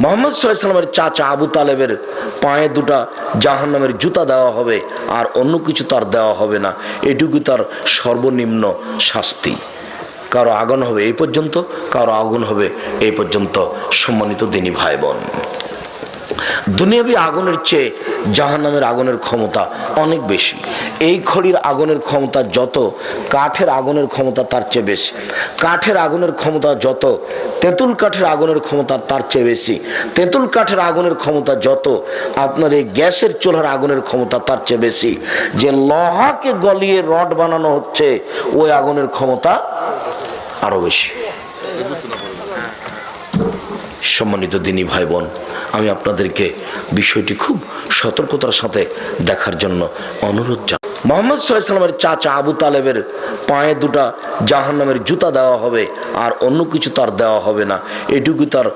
মুহাম্মদ সাল্লাল্লাহু আলাইহি ওয়াসাল্লামের চাচা আবু তালেবের পায়ে দুটা জাহান্নামের জুতা দেওয়া হবে, আর অন্য কিছু তার দেওয়া হবে না। এটুকু তার সর্বনিম্ন শাস্তি। কারো আগুন হবে এই পর্যন্ত, কারো আগুন হবে এই পর্যন্ত। সম্মানিত দিনী ভাই বোন, দুনিয়াবি আগুনের চেয়ে জাহান্নামের আগুনের ক্ষমতা অনেক বেশি। এই খড়ির আগুনের ক্ষমতা যত, কাঠের আগুনের ক্ষমতা তার চেয়ে বেশি। কাঠের আগুনের ক্ষমতা যত, তেঁতুল কাঠের আগুনের ক্ষমতা তার চেয়ে বেশি। তেঁতুল কাঠের আগুনের ক্ষমতা যত, আপনার এই গ্যাসের চুলার আগুনের ক্ষমতা তার চেয়ে বেশি। যে লোহাকে গলিয়ে রড বানানো হচ্ছে, ওই আগুনের ক্ষমতা আরো বেশি। সম্মানিত দিনী ভাই বোন, আমি আপনাদেরকে বিষয়টি খুব সতর্কতার সাথে দেখার জন্য অনুরোধ জানাই। মুহাম্মদ সাল্লাল্লাহু আলাইহি ওয়াসাল্লামের চাচা আবু তালেবের পায়ে দুটা জাহান্নামের জুতা দেওয়া হবে, আর অন্য কিছু তার দেওয়া হবে না। এটুকু তার